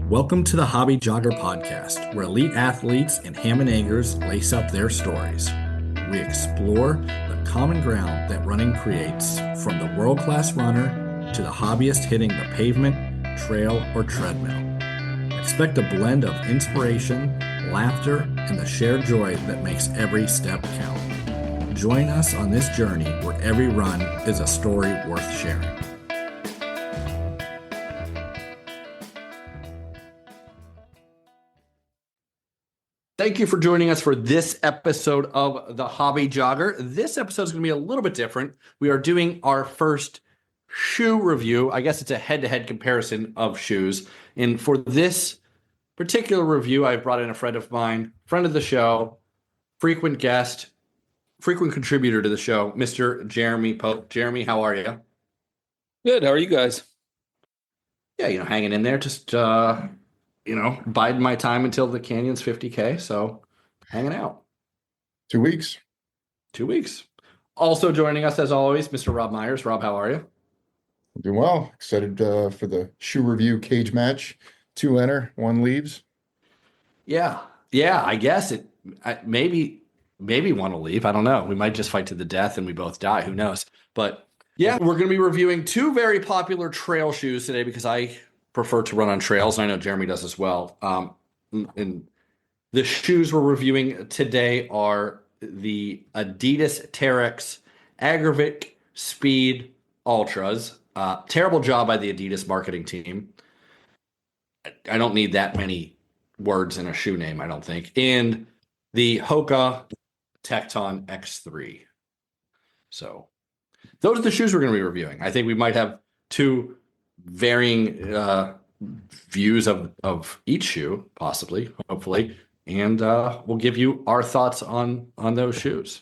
Welcome to the Hobby Jogger Podcast, where elite athletes and ham and eggers lace up their stories. We explore the common ground that running creates, from the world-class runner to the hobbyist hitting the pavement, trail, or treadmill. Expect a blend of inspiration, laughter, and the shared joy that makes every step count. Join us on this journey where every run is a story worth sharing. Thank you for joining us for this episode of the Hobby Jogger. This episode is going to be a little bit different. We are doing our first shoe review. I guess it's a head-to-head comparison of shoes. And for this particular review, I've brought in a friend of mine, friend of the show, frequent guest, frequent contributor to the show, Mr. Jeremy Pope. Jeremy, how are you? Good. How are you guys? Yeah, hanging in there. Just, biding my time until the Canyon's 50K. So hanging out. 2 weeks. 2 weeks. Also joining us, as always, Mr. Rob Myers. Rob, how are you? I'm doing well. Excited for the shoe review cage match. 2 enter, 1 leaves. Yeah. I guess maybe one will leave. I don't know. We might just fight to the death and we both die. Who knows? But yeah, we're going to be reviewing 2 very popular trail shoes today because I prefer to run on trails. And I know Jeremy does as well. And the shoes we're reviewing today are the Adidas Terex Agravic Speed Ultras. Terrible job by the Adidas marketing team. I don't need that many words in a shoe name, I don't think. And the Hoka Tecton X3. So those are the shoes we're going to be reviewing. I think we might have 2 varying views of each shoe, possibly, hopefully. And we'll give you our thoughts on those shoes.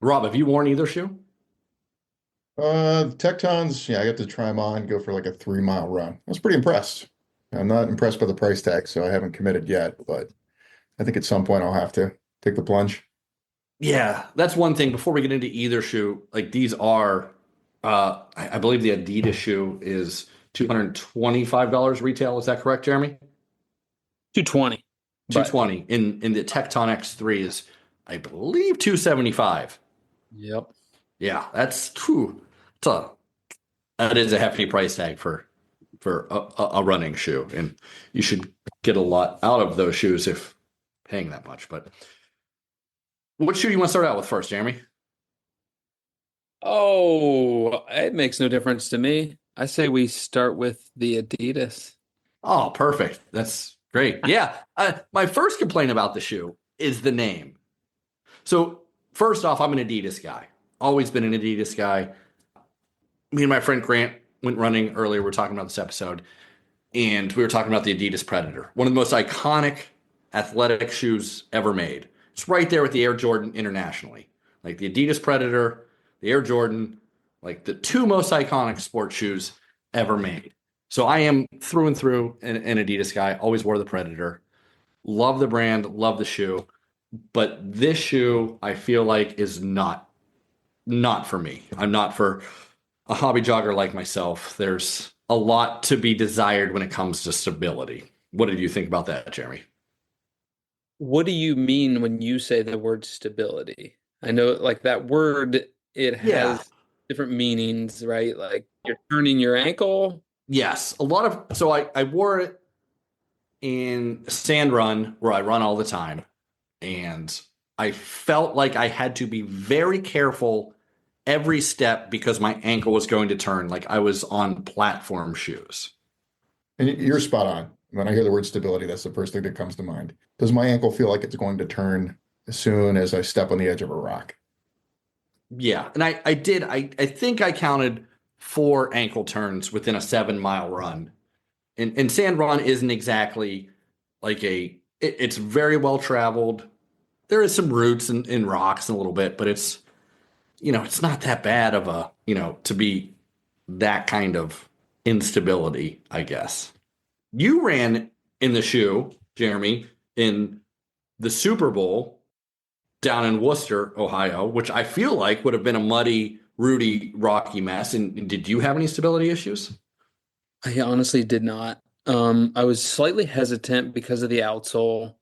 Rob, have you worn either shoe? The Tectons, I got to try them on, go for like a 3-mile run. I was pretty impressed. I'm not impressed by the price tag, so I haven't committed yet, but I think at some point I'll have to take the plunge. Yeah, that's one thing. Before we get into either shoe, like these are, I believe the Adidas shoe is $225 retail. Is that correct, Jeremy? $220. $220. In the Tecton X3 is, I believe, $275. Yep. Yeah, that is a hefty price tag for a running shoe, and you should get a lot out of those shoes if paying that much. But what shoe do you want to start out with first, Jeremy? Oh, it makes no difference to me. I say we start with the Adidas. Oh, perfect. That's great. Yeah. My first complaint about the shoe is the name. So first off, I'm an Adidas guy. Always been an Adidas guy. Me and my friend Grant went running earlier. We were talking about this episode, and we were talking about the Adidas Predator, one of the most iconic athletic shoes ever made. It's right there with the Air Jordan internationally. Like the Adidas Predator, the Air Jordan, like the 2 most iconic sports shoes ever made. So I am through and through an Adidas guy. Always wore the Predator. Love the brand, love the shoe. But this shoe, I feel like, is not for me. I'm not for a hobby jogger like myself. There's a lot to be desired when it comes to stability. What did you think about that, Jeremy? What do you mean when you say the word stability? I know, like, that word, it has different meanings, right? Like you're turning your ankle. Yes. So I wore it in sand run where I run all the time. And I felt like I had to be very careful every step because my ankle was going to turn, like I was on platform shoes. And you're spot on. When I hear the word stability, that's the first thing that comes to mind. Does my ankle feel like it's going to turn as soon as I step on the edge of a rock? Yeah. And I did. I think I counted 4 ankle turns within a 7-mile run. And sand run isn't exactly like it's very well traveled. There is some roots and rocks a little bit, but it's not that bad of a, to be that kind of instability, I guess. You ran in the shoe, Jeremy, in the Super Bowl down in Worcester, Ohio, which I feel like would have been a muddy, rooty, rocky mess. And did you have any stability issues? I honestly did not. I was slightly hesitant because of the outsole.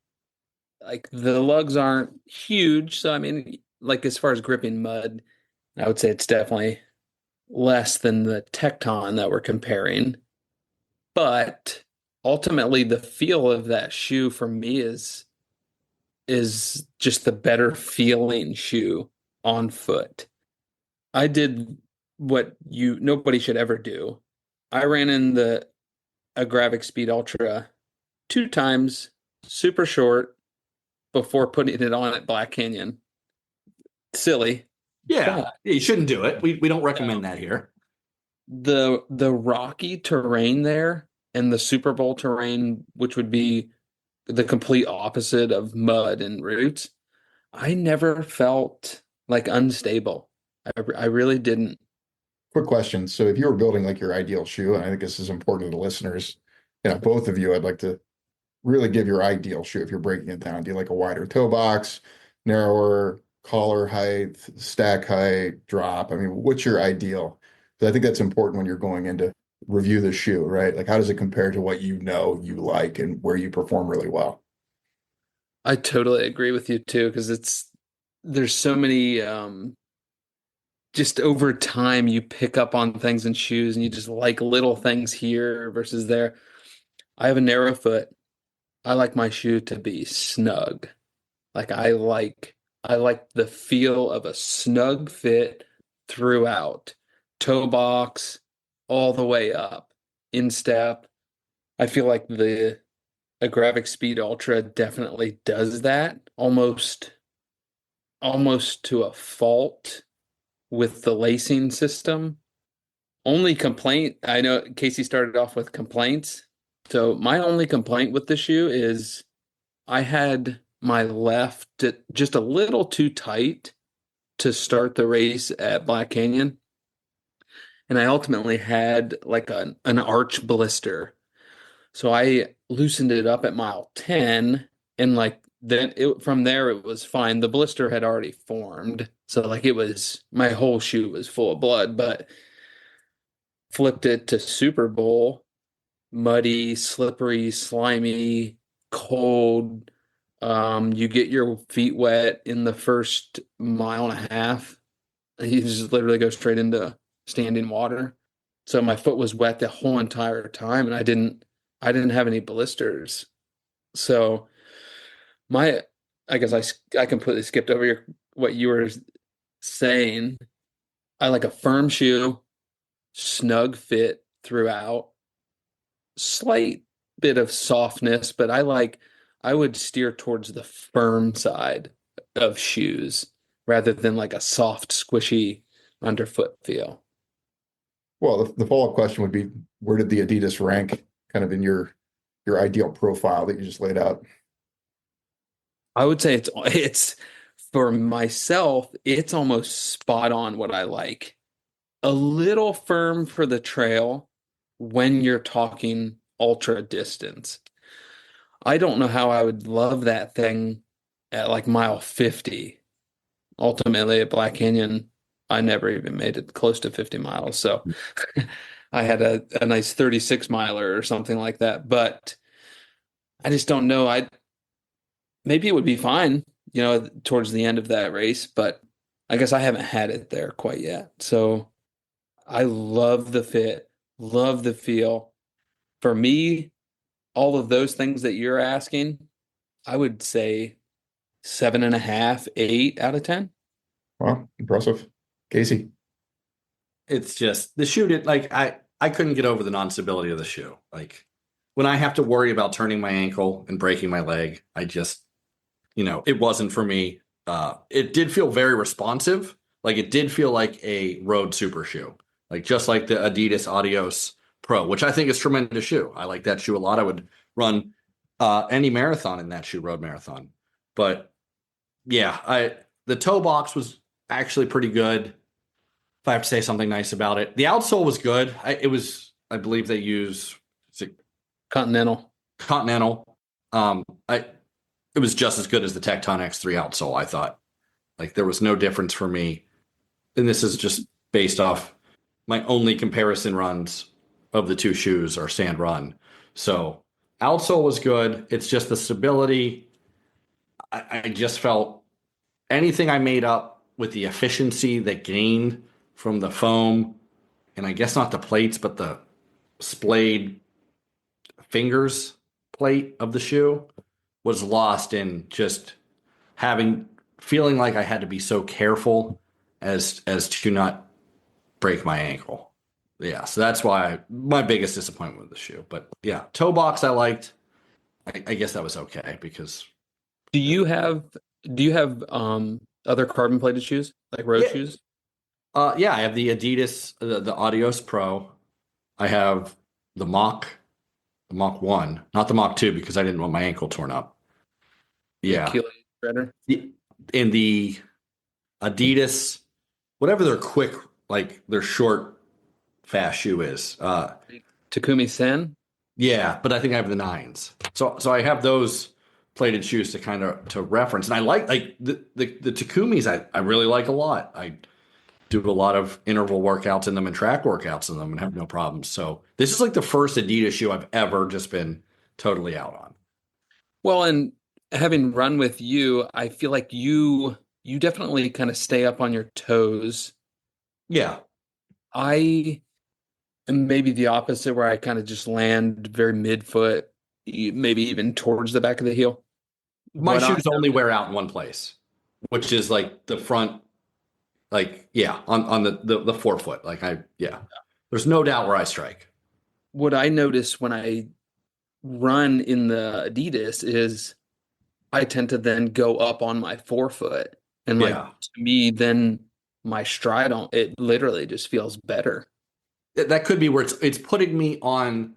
Like the lugs aren't huge, so I mean, like as far as gripping mud, I would say it's definitely less than the Tecton that we're comparing. But ultimately, the feel of that shoe for me is just the better feeling shoe on foot. I did what you nobody should ever do. I ran in the Agravic Speed Ultra 2 times, super short, before putting it on at Black Canyon. Silly. Yeah, But you shouldn't do it. We don't recommend that here. the rocky terrain there and the Super Bowl terrain, which would be the complete opposite of mud and roots, I never felt like unstable. I really didn't. Quick question. So if you were building like your ideal shoe, and I think this is important to the listeners, both of you, I'd like to really give your ideal shoe if you're breaking it down. Do you like a wider toe box, narrower collar height, stack height, drop? I mean, what's your ideal? 'Cause I think that's important when you're going in to review the shoe, right? Like, how does it compare to what you know you like and where you perform really well? I totally agree with you too, because there's so many just over time you pick up on things in shoes and you just like little things here versus there. I have a narrow foot. I like my shoe to be snug. Like I like the feel of a snug fit throughout. Toe box all the way up. Instep. I feel like the Agravic Speed Ultra definitely does that almost to a fault with the lacing system. Only complaint, I know Casey started off with complaints. So my only complaint with the shoe is I had my left just a little too tight to start the race at Black Canyon. And I ultimately had like an arch blister. So I loosened it up at mile 10 and like from there it was fine. The blister had already formed. So like it was my whole shoe was full of blood, but flipped it to Super Bowl, muddy, slippery, slimy, cold. You get your feet wet in the first mile and a half. You just literally go straight into standing water. So my foot was wet the whole entire time, and I didn't have any blisters. So my, I guess I completely skipped over what you were saying. I like a firm shoe, snug fit throughout, slight bit of softness, but I would steer towards the firm side of shoes rather than like a soft, squishy underfoot feel. Well, the follow-up question would be, where did the Adidas rank kind of in your ideal profile that you just laid out? I would say it's for myself, it's almost spot on what I like. A little firm for the trail when you're talking ultra distance. I don't know how I would love that thing at like mile 50. Ultimately at Black Canyon, I never even made it close to 50 miles. So I had a nice 36 miler or something like that. But I just don't know. Maybe it would be fine, towards the end of that race, but I guess I haven't had it there quite yet. So I love the fit, love the feel. For me, all of those things that you're asking, I would say 7.5, 8 out of 10. Wow, impressive. Casey. It's just the shoe did like I couldn't get over the non-stability of the shoe. Like when I have to worry about turning my ankle and breaking my leg, I just, it wasn't for me. It did feel very responsive. Like it did feel like a road super shoe, like just like the Adidas Adios Pro, which I think is tremendous shoe. I like that shoe a lot. I would run any marathon in that shoe, road marathon. But yeah, the toe box was actually pretty good. If I have to say something nice about it, the outsole was good. I believe they use is it Continental. Continental. It was just as good as the Tecton X3 outsole. I thought, like there was no difference for me, and this is just based off my only comparison runs of the two shoes are sand run. So outsole was good. It's just the stability. I just felt anything I made up with the efficiency that gained from the foam, and I guess not the plates, but the splayed fingers plate of the shoe was lost in just feeling like I had to be so careful as to not break my ankle. Yeah, so that's why my biggest disappointment with the shoe. But yeah, toe box I liked. I guess that was okay because Do you have other carbon plated shoes like road yeah, shoes? yeah, I have the Adidas the Adios Pro. I have the Mach 1, not the Mach 2 because I didn't want my ankle torn up. The Yeah. Achilles shredder? In the Adidas, whatever their quick, like their short, fast shoe is. Takumi Sen? Yeah, but I think I have the nines. So I have those plated shoes to kind of to reference. And I like the Takumis I really like a lot. I do a lot of interval workouts in them and track workouts in them and have no problems. So this is like the first Adidas shoe I've ever just been totally out on. Well, and having run with you, I feel like you definitely kind of stay up on your toes. Yeah. I am maybe the opposite where I kind of just land very midfoot, maybe even towards the back of the heel. My What I shoes only wear out in one place, which is like the front, like, yeah, on the forefoot. Yeah, there's no doubt where I strike. what I notice when I run in the Adidas is I tend to then go up on my forefoot. And like Yeah. to me, then my stride on it literally just feels better. That could be where it's putting me on,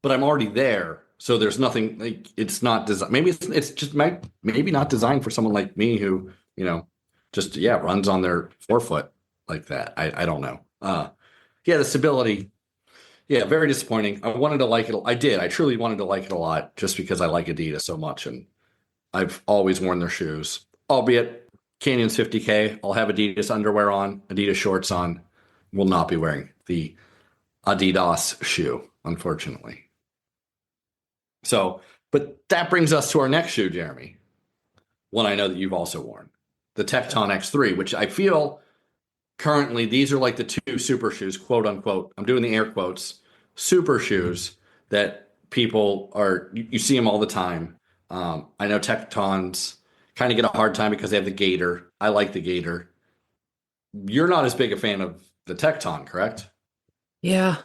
but I'm already there. So there's nothing like it's not designed. Maybe it's just maybe not designed for someone like me who, just yeah, runs on their forefoot like that. I don't know. Yeah, the stability. Yeah, very disappointing. I wanted to like it. I did. I truly wanted to like it a lot just because I like Adidas so much and I've always worn their shoes. Albeit Canyon's 50K. I'll have Adidas underwear on, Adidas shorts on. Will not be wearing the Adidas shoe, unfortunately. So, but that brings us to our next shoe, Jeremy. One I know that you've also worn, the Tecton X3, which I feel currently these are like the two super shoes, quote unquote. I'm doing the air quotes, super shoes that people are, you see them all the time. I know Tectons kind of get a hard time because they have the Gator. I like the Gator. You're not as big a fan of the Tecton, correct? Yeah.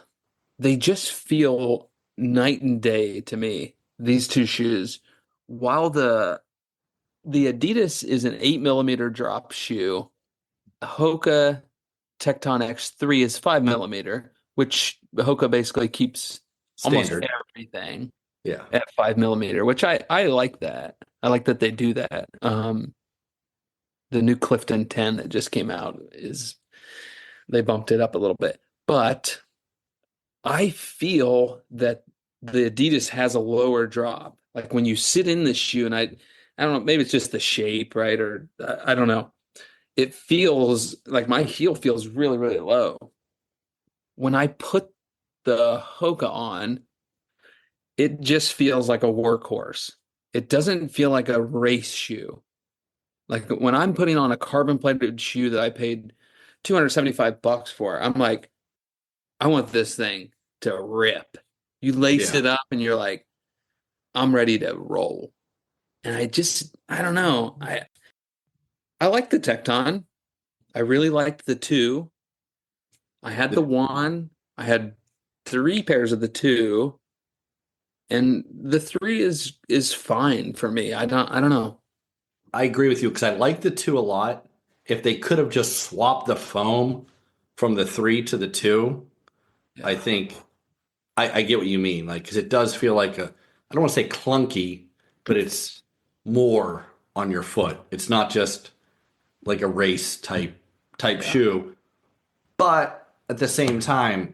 They just feel night and day to me, these two shoes. While the Adidas is an 8 millimeter drop shoe, Hoka Tecton X3 is 5 millimeter, which Hoka basically keeps almost Standard. everything Yeah. at 5 millimeter, which I like that. I like that they do that. The new Clifton 10 that just came out they bumped it up a little bit, but I feel that the Adidas has a lower drop. Like when you sit in the shoe, and I don't know, maybe it's just the shape, right? Or I don't know. It feels like my heel feels really, really low. When I put the Hoka on, it just feels like a workhorse. It doesn't feel like a race shoe. Like when I'm putting on a carbon plated shoe that I paid $275 for, I'm like, I want this thing to rip. You lace Yeah. it up and you're like, I'm ready to roll. And I don't know. I like the Tecton. I really liked the two. I had the one. I had 3 pairs of the two. And the three is fine for me. I don't know. I agree with you because I like the two a lot. If they could have just swapped the foam from the 3 to the 2, Yeah. I think I get what you mean. Like, because it does feel like I don't want to say clunky, but it's more on your foot. It's not just like a race type shoe. But at the same time,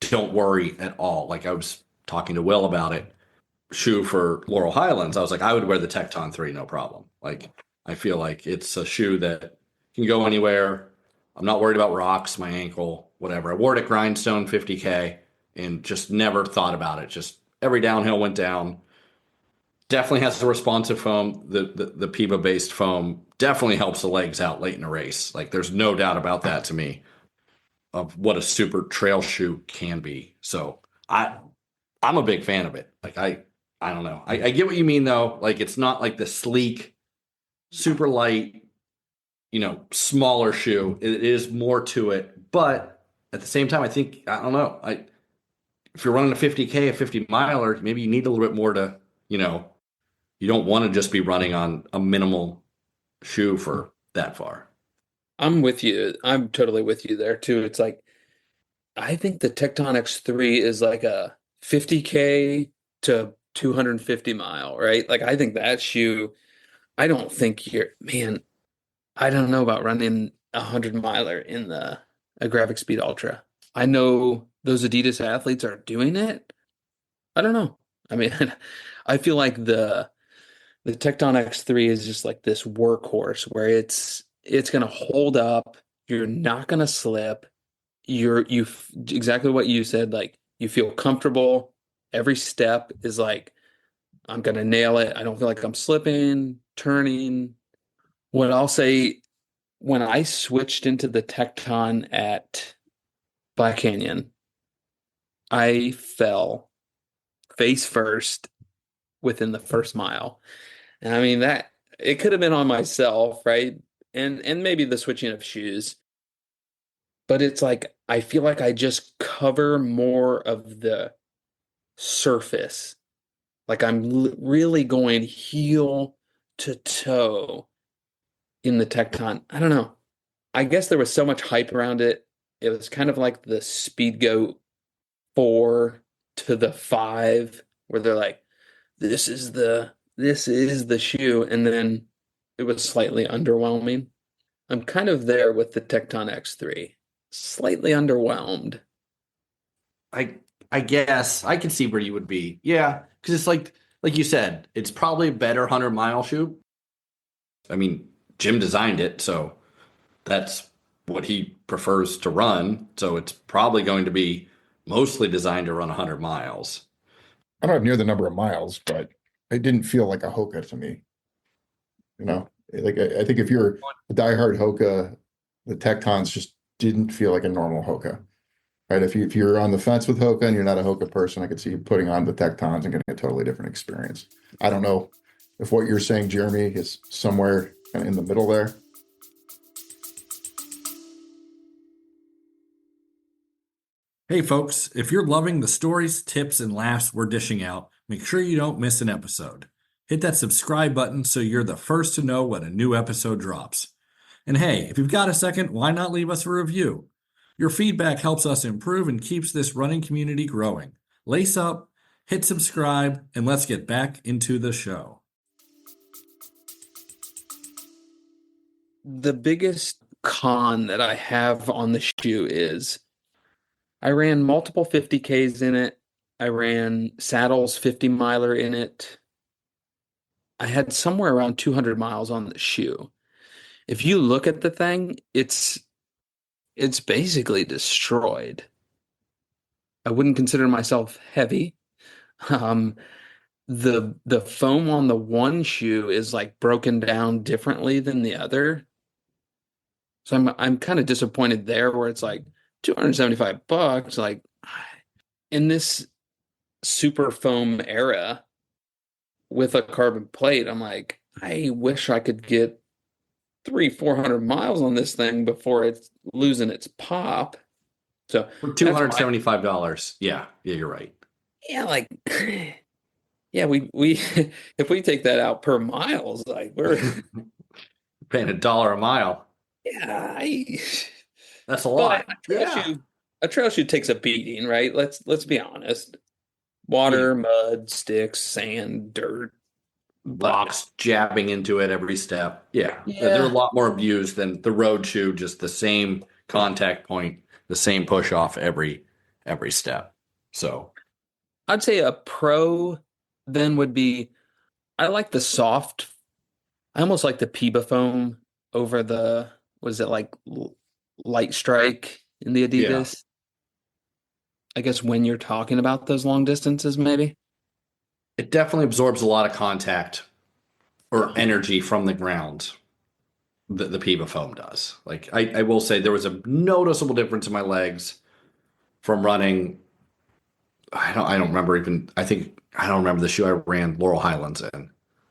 don't worry at all. Like I was talking to Will about it. Shoe for Laurel Highlands, I was like, I would wear the Tecton 3, no problem. Like, I feel like it's a shoe that can go anywhere. I'm not worried about rocks, my ankle, whatever. I wore it at Grindstone 50K. and just never thought about it. Just every downhill went down. Definitely has the responsive foam. The PIBA based foam definitely helps the legs out late in a race. Like there's no doubt about that to me of what a super trail shoe can be. So I'm a big fan of it. Like I don't know. I get what you mean though. Like it's not like the sleek, super light, smaller shoe. It is more to it. But at the same time, I think, I don't know. If you're running a 50K, a 50 miler, maybe you need a little bit more to, you don't want to just be running on a minimal shoe for that far. I'm with you. I'm totally with you there too. It's like I think the Tecton X3 is like a 50K to 250 mile, right? Like I think that shoe, I don't think man, I don't know about running a 100 miler in the Agravic Speed Ultra. I know those Adidas athletes are doing it. I don't know. I mean, I feel like the Tecton X3 is just like this workhorse where it's going to hold up. You're not going to slip. You exactly what you said. Like you feel comfortable. Every step is like I'm going to nail it. I don't feel like I'm slipping, turning. What I'll say when I switched into the Tecton at Black Canyon, I fell face first within the first mile. And I mean that it could have been on myself, right? And maybe the switching of shoes. But it's like I feel like I just cover more of the surface. Like I'm really going heel to toe in the Tecton. I don't know. I guess there was so much hype around it. It was kind of like the Speed Goat 4 to the 5, where they're like, this is the shoe, and then it was slightly underwhelming. I'm kind of there with the Tecton X3. Slightly underwhelmed. I I guess I can see where you would be. Yeah, because it's like you said, it's probably a better 100-mile shoe. I mean, Jim designed it, so that's what he prefers to run. So it's probably going to be mostly designed to run 100 miles. I don't have near the number of miles, but it didn't feel like a Hoka to me. Like I think if you're a diehard Hoka, the Tectons just didn't feel like a normal Hoka, right? If you're on the fence with Hoka and you're not a Hoka person, I could see you putting on the Tectons and getting a totally different experience. I don't know if what you're saying, Jeremy, is somewhere kind of in the middle there. Hey folks, if you're loving the stories, tips, and laughs we're dishing out, make sure you don't miss an episode. Hit that subscribe button so you're the first to know when a new episode drops. And hey, if you've got a second, why not leave us a review? Your feedback helps us improve and keeps this running community growing. Lace up, hit subscribe, and let's get back into the show. The biggest con that I have on the shoe is I ran multiple 50Ks in it. I ran Saddle's 50 miler in it. I had somewhere around 200 miles on the shoe. If you look at the thing, it's basically destroyed. I wouldn't consider myself heavy. Um, the foam on the one shoe is like broken down differently than the other. So I'm kind of disappointed there where it's like $275, like in this super foam era with a carbon plate, I'm like, I wish I could get 300-400 miles on this thing before it's losing its pop. So For $275, yeah, you're right. yeah, like yeah, we if we take that out per miles, like we're Paying $1 a mile. yeah, That's a but lot. a trail shoe takes a beating, right? Let's be honest. Water, mud, sticks, sand, dirt, Rocks jabbing into it every step. Yeah. yeah. They're a lot more abused than the road shoe, just the same contact point, the same push off every step. So I'd say a pro then would be I like the soft. I almost like the PIBA foam over the was it like Light Strike in the yeah. Adidas. I guess when you're talking about those long distances, maybe. It definitely absorbs a lot of contact or energy from the ground. The Piva foam does. Like I will say there was a noticeable difference in my legs from running. I don't remember even. I don't remember the shoe I ran Laurel Highlands in,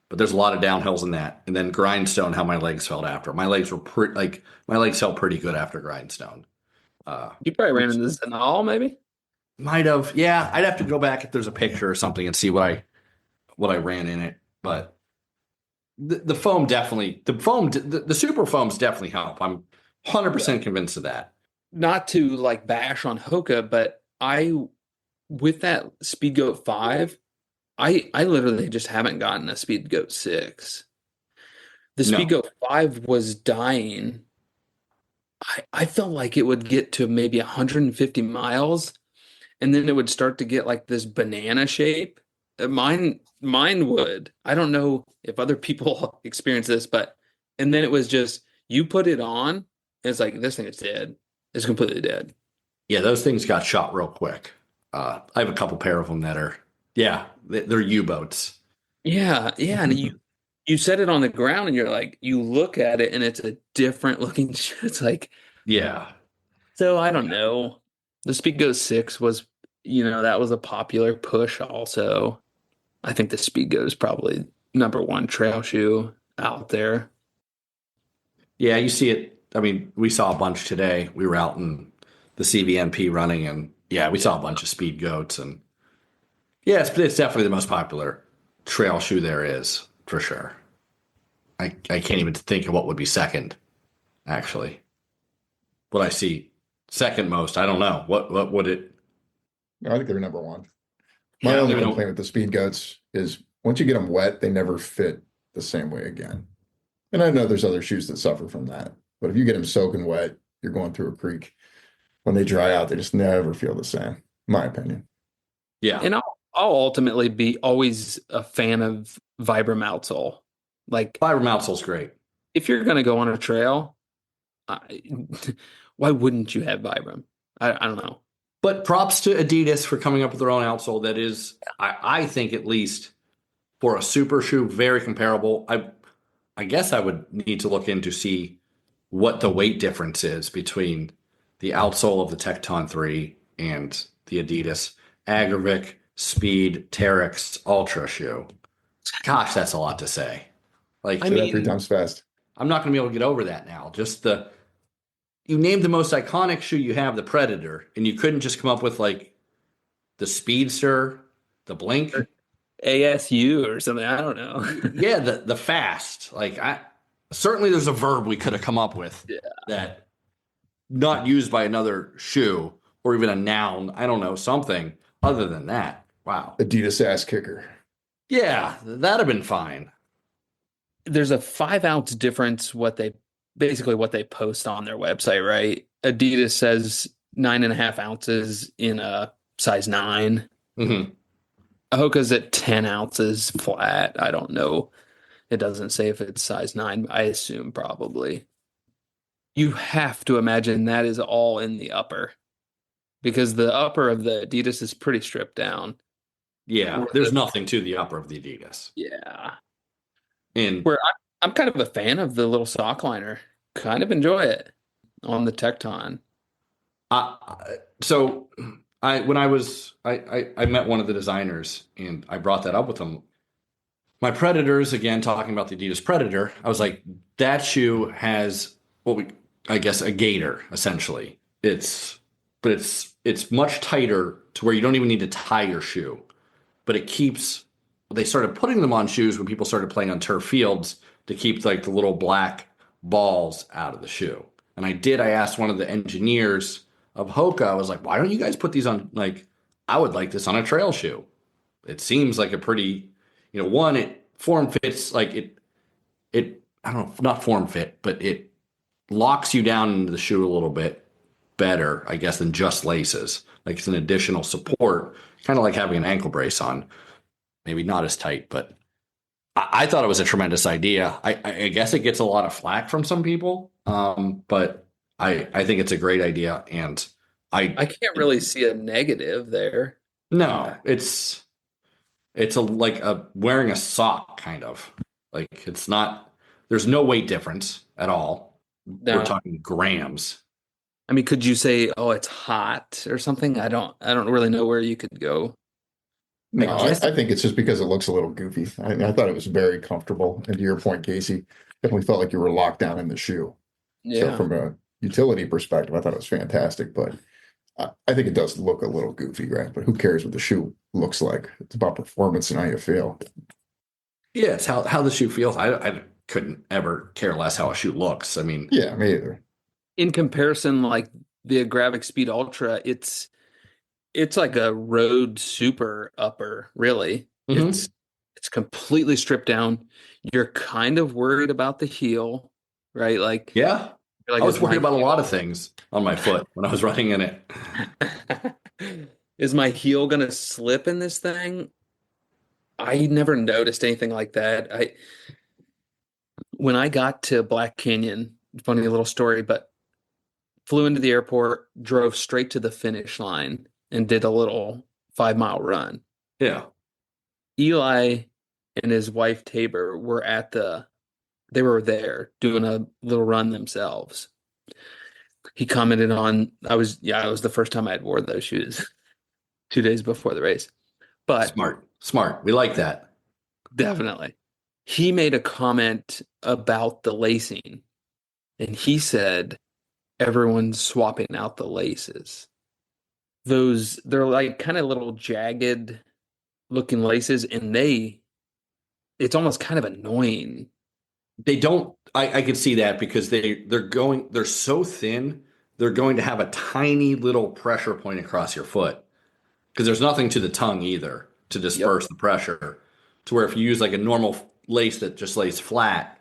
but there's a lot of downhills in that. And then Grindstone, how my legs felt after. My legs were my legs felt pretty good after Grindstone. You probably ran Which into this in all, maybe. might have, yeah. I'd have to go back if there's a picture or something and see what I ran in it. But the foam definitely, the super foams definitely help. I'm 100% convinced of that. Not to like bash on Hoka, but with that Speed Goat 5, I literally just haven't gotten a Speed Goat 6. The No. Speed Goat 5 was dying. I felt like it would get to maybe 150 miles and then it would start to get like this banana shape. Mine would. I don't know if other people experience this, but and then it was just you put it on, and it's like this thing is dead. It's completely dead. Yeah, those things got shot real quick. I have a couple pair of them that are, yeah, they're U-boats. Yeah, yeah, and you set it on the ground and you're like you look at it and it's a different looking it's like Yeah. so I don't know. The Speed Go 6 was, that was a popular push also. I think the Speed Go is probably number one trail shoe out there. Yeah, you see it. I mean, we saw a bunch today. We were out in the CVNP running, and yeah, we saw a bunch of speed goats. And yeah, it's definitely the most popular trail shoe there is, for sure. I can't even think of what would be second, actually. What I see second most, I don't know. What would it? I think they're number one. Yeah, My I don't only even know. complaint with the speed goats is once you get them wet, they never fit the same way again. And I know there's other shoes that suffer from that, but if you get them soaking wet, you're going through a creek. When they dry out, they just never feel the same, in my opinion. Yeah, And I'll ultimately be always a fan of Vibram outsole. Like Fiber Moutsole's great. if you're going to go on a trail, I, why wouldn't you have Vibram? I don't know. But props to Adidas for coming up with their own outsole that is, I think at least for a super shoe, very comparable. I guess I would need to look in to see what the weight difference is between the outsole of the Tecton 3 and the Adidas Agravic Speed Terex Ultra shoe. Gosh, that's a lot to say. Like, I Say that mean, 3 times fast. I'm not going to be able to get over that now. You named the most iconic shoe you have, the Predator, and you couldn't just come up with like the Speedster, the Blink. ASU or something. I don't know. Yeah, the fast. Like certainly there's a verb we could have come up with Yeah. that not used by another shoe or even a noun. I don't know, something other than that. Wow. Adidas ass kicker. Yeah, that'd have been fine. There's a 5 ounce difference what they post on their website, right? Adidas says 9.5 ounces in a size 9. Mm-hmm. Hoka's at 10 ounces flat. I don't know. It doesn't say if it's size 9. I assume probably. You have to imagine that is all in the upper because the upper of the Adidas is pretty stripped down. Yeah, there's nothing to the upper of the Adidas. Yeah. And Where I'm kind of a fan of the little sock liner. Kind of enjoy it on the Tecton. so I met one of the designers and I brought that up with him. My Predators, again, talking about the Adidas Predator, I was like, that shoe has I guess a gaiter, essentially. But it's much tighter to where you don't even need to tie your shoe. But they started putting them on shoes when people started playing on turf fields to keep like the little black balls out of the shoe. And I asked one of the engineers of Hoka, I was like, why don't you guys put these on, like, I would like this on a trail shoe. It seems like a pretty, one, it form fits, like I don't know, not form fit, but it locks you down into the shoe a little bit better, I guess, than just laces. Like it's an additional support, kind of like having an ankle brace on. Maybe not as tight, but I thought it was a tremendous idea. I guess it gets a lot of flack from some people, but I think it's a great idea. And I can't really see a negative there. No, it's like a wearing a sock kind of. Like it's not, there's no weight difference at all. We're No. talking grams. I mean, could you say, oh, it's hot or something? I don't really know where you could go. I No, guess I think it's just because it looks a little goofy. I thought it was very comfortable. And to your point, Casey, definitely felt like you were locked down in the shoe. So Yeah. from a utility perspective, I thought it was fantastic. But I think it does look a little goofy, right? But who cares what the shoe looks like? It's about performance and how you feel. yeah, it's how the shoe feels. I couldn't ever care less how a shoe looks. I mean, Yeah, me either. In comparison, like the Agravic Speed Ultra, it's like a road super upper, really. mhm. It's completely stripped down. You're kind of worried about the heel, right? Like Yeah. you're I like, was is worried my about a lot of things on my foot when I was running in it. is my heel gonna slip in this thing? I never noticed anything like that. I When I got to Black Canyon, funny little story, but flew into the airport, drove straight to the finish line, and did a little 5 mile run. Yeah. Eli and his wife Tabor they were there doing a little run themselves. He commented on, it was the first time I had wore those shoes 2 days before the race. But Smart. Smart. We like that. definitely, he made a comment about the lacing, and he said everyone's swapping out the laces. They're like kind of little jagged looking laces, and it's almost kind of annoying. They don't I could see that because they're so thin, they're going to have a tiny little pressure point across your foot. Because there's nothing to the tongue either to Yep. disperse the pressure. To where if you use like a normal lace that just lays flat,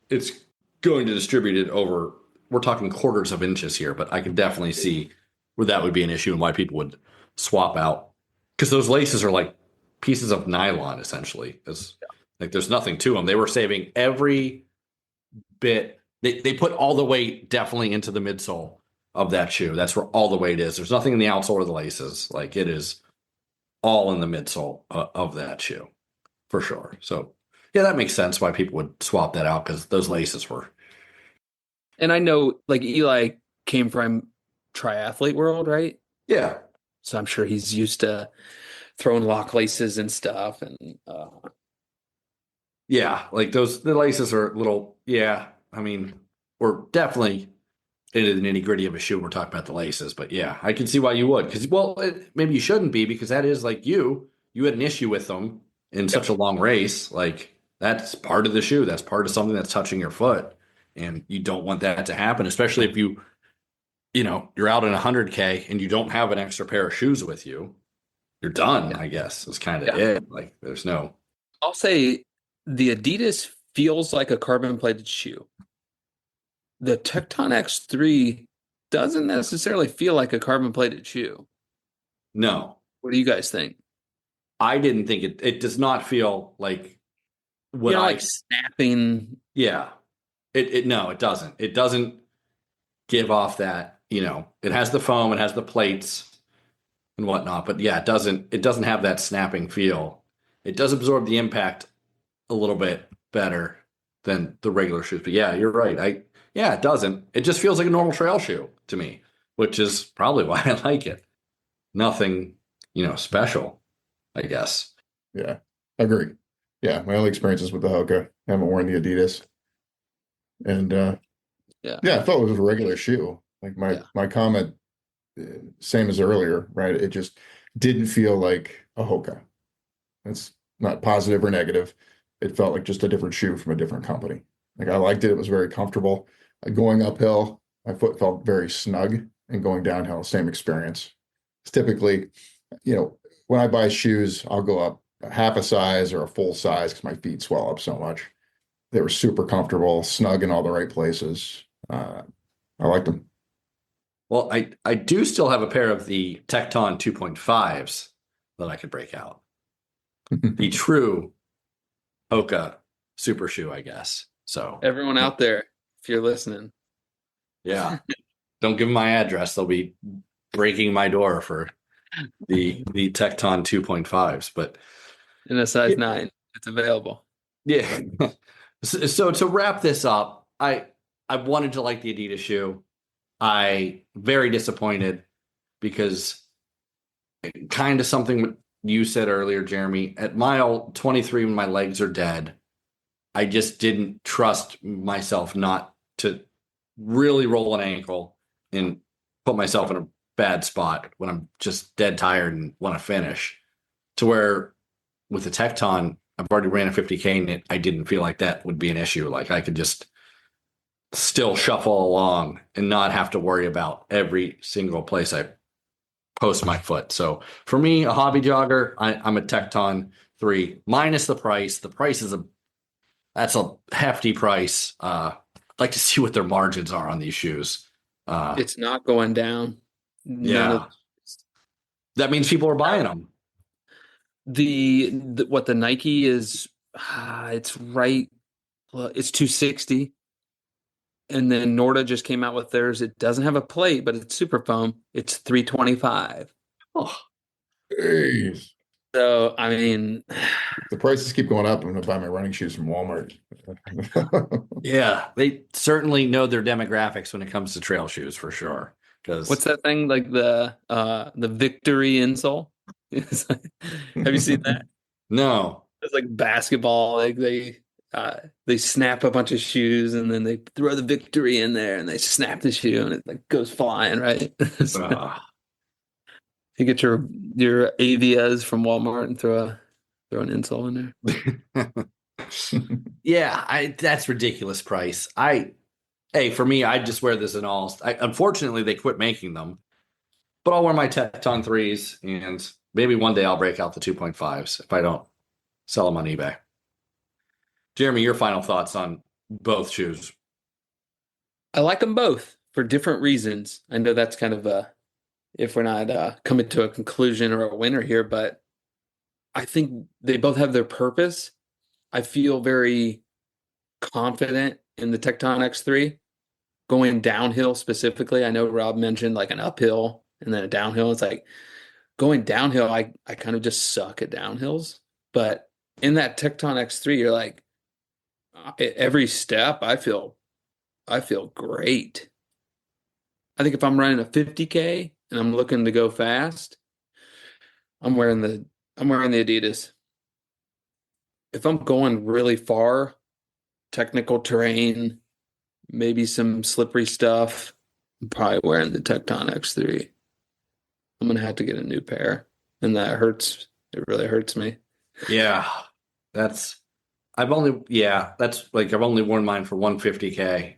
it's going to distribute it over, we're talking quarters of inches here, but I can definitely see where that would be an issue and why people would swap out. Because those laces are like pieces of nylon essentially. It's like there's nothing to them. They were saving every bit. They put all the weight definitely into the midsole of that shoe. That's where all the weight is. There's nothing in the outsole or the laces. Like it is all in the midsole of that shoe for sure. So yeah, that makes sense why people would swap that out because those laces were. And I know like Eli came from triathlete world, right? Yeah, So I'm sure he's used to throwing lock laces and stuff. And yeah, like the laces are a little. Yeah, I mean, we're definitely into the nitty gritty of a shoe. We're talking about the laces, but yeah, I can see why you would. Because well, maybe you shouldn't be because that is like you had an issue with them in such a long race. Like that's part of the shoe. That's part of something that's touching your foot, and you don't want that to happen, especially if you're out in 100K and you don't have an extra pair of shoes with you. You're done, I guess. Is kind of yeah, it. Like there's no. I'll say the Adidas feels like a carbon plated shoe. The Tecton X3 doesn't necessarily feel like a carbon plated shoe. No, What do you guys think? I didn't think it. It does not feel like what I. Like snapping. Yeah, it no, it doesn't. It doesn't give off that. It has the foam, it has the plates and whatnot, but yeah, it doesn't have that snapping feel. It does absorb the impact a little bit better than the regular shoes. But yeah, you're right. Yeah, it doesn't. It just feels like a normal trail shoe to me, which is probably why I like it. Nothing, special, I guess. Yeah, agree. Yeah, my only experiences with the Hoka. I haven't worn the Adidas. And Yeah. yeah, I felt it was a regular shoe. Like my Yeah. my comment, same as earlier, right? It just didn't feel like a Hoka. It's not positive or negative. It felt like just a different shoe from a different company. Like I liked it. It was very comfortable. Going uphill, my foot felt very snug, and going downhill, same experience. It's typically, when I buy shoes, I'll go up a half a size or a full size because my feet swell up so much. They were super comfortable, snug in all the right places. I liked them. Well, I do still have a pair of the Tecton 2.5s that I could break out. The true Hoka super shoe, I guess. So Everyone out there, if you're listening. yeah. don't give them my address. They'll be breaking my door for the Tecton 2.5s. But In a size 9, it's available. yeah. So to wrap this up, I wanted to like the Adidas shoe. I very disappointed because kind of something you said earlier, Jeremy, at mile 23 when my legs are dead, I just didn't trust myself not to really roll an ankle and put myself in a bad spot when I'm just dead tired and want to finish. To where with the Tecton, I've already ran a 50K and I didn't feel like that would be an issue. Like I could just still shuffle along and not have to worry about every single place I post my foot. So for me, a hobby jogger, I'm a Tecton 3 minus the price. The price is that's a hefty price. I'd like to see what their margins are on these shoes. It's not going down. Yeah. That means people are buying them. What the Nike is, it's right. Well, it's 260. And then Norda just came out with theirs. It doesn't have a plate, but it's super foam. It's 325. Oh, Jeez. So I mean, The prices keep going up. I'm going to buy my running shoes from Walmart. yeah, they certainly know their demographics when it comes to trail shoes for sure. Because what's that thing like the Victory insole? Have you seen that? No. It's like basketball. Like they snap a bunch of shoes and then they throw the Victory in there and they snap the shoe and it like goes flying, right? So you get your Avias from Walmart and throw an insole in there. Yeah, that's ridiculous price. Hey, for me, I just wear this in all. Unfortunately, they quit making them, but I'll wear my Tecton 3s, and maybe one day I'll break out the 2.5s if I don't sell them on eBay. Jeremy, your final thoughts on both shoes? I like them both for different reasons. I know that's kind of if we're not coming to a conclusion or a winner here, but I think they both have their purpose. I feel very confident in the Tecton X3 going downhill specifically. I know Rob mentioned like an uphill and then a downhill. It's like going downhill, I kind of just suck at downhills. But in that Tecton X3, you're like, every step, I feel great. I think if I'm running a 50K and I'm looking to go fast, I'm wearing the Adidas. If I'm going really far, technical terrain, maybe some slippery stuff, I'm probably wearing the Tecton X3. I'm gonna have to get a new pair, and that hurts. It really hurts me. Yeah, I've only worn mine for 150K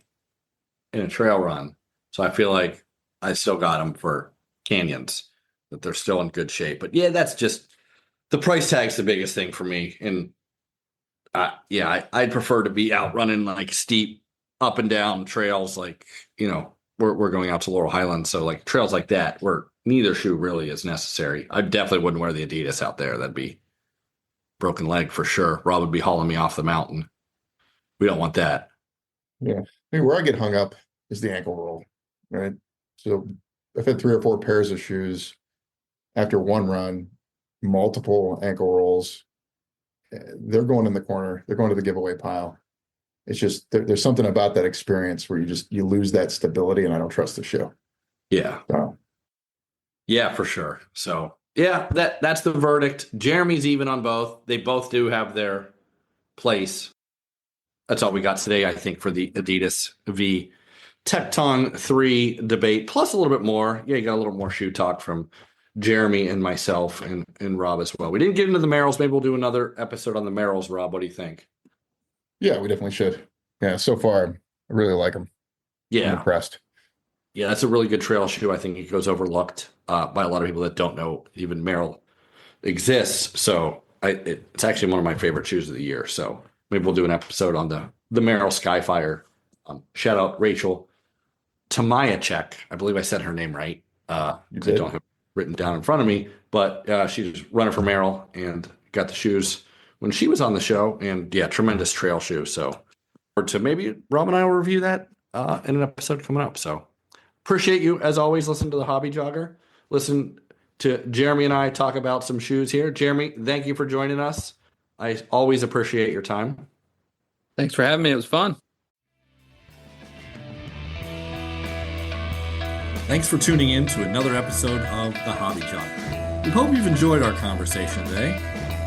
in a trail run. So I feel like I still got them for canyons, that they're still in good shape. But yeah, that's just the price tag's the biggest thing for me. And I'd prefer to be out running like steep up and down trails. Like, we're going out to Laurel Highlands. So like trails like that where neither shoe really is necessary. I definitely wouldn't wear the Adidas out there. That'd be broken leg for sure. Rob would be hauling me off the mountain. We don't want that. Yeah. I mean, where I get hung up is the ankle roll, right? So I've had 3 or 4 pairs of shoes after one run, multiple ankle rolls. They're going in the corner. They're going to the giveaway pile. It's just there's something about that experience where you lose that stability, and I don't trust the shoe. Yeah. So. Yeah, for sure. So yeah, that's the verdict. Jeremy's even on both. They both do have their place. That's all we got today, I think, for the Adidas v Tecton 3 debate, plus a little bit more. Yeah, you got a little more shoe talk from Jeremy and myself and Rob as well. We didn't get into the Merrells. Maybe we'll do another episode on the Merrells, Rob. What do you think? Yeah, we definitely should. Yeah, so far, I really like them. Yeah. I'm impressed. Yeah, that's a really good trail shoe. I think it goes overlooked by a lot of people that don't know even Merrell exists. So it's actually one of my favorite shoes of the year. So maybe we'll do an episode on the Merrell Skyfire. Shout out Rachel Tamayacek. I believe I said her name right. I don't have it written down in front of me, but she's running for Merrell and got the shoes when she was on the show. And yeah, tremendous trail shoe. So, or to maybe Rob and I will review that in an episode coming up. So appreciate you, as always. Listen to the Hobby Jogger. Listen to Jeremy and I talk about some shoes here. Jeremy, thank you for joining us. I always appreciate your time. Thanks for having me. It was fun. Thanks for tuning in to another episode of The Hobby Jogger. We hope you've enjoyed our conversation today.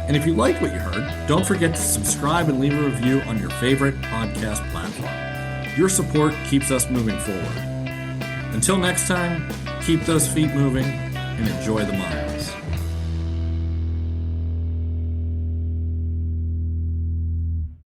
And if you liked what you heard, don't forget to subscribe and leave a review on your favorite podcast platform. Your support keeps us moving forward. Until next time, keep those feet moving and enjoy the miles.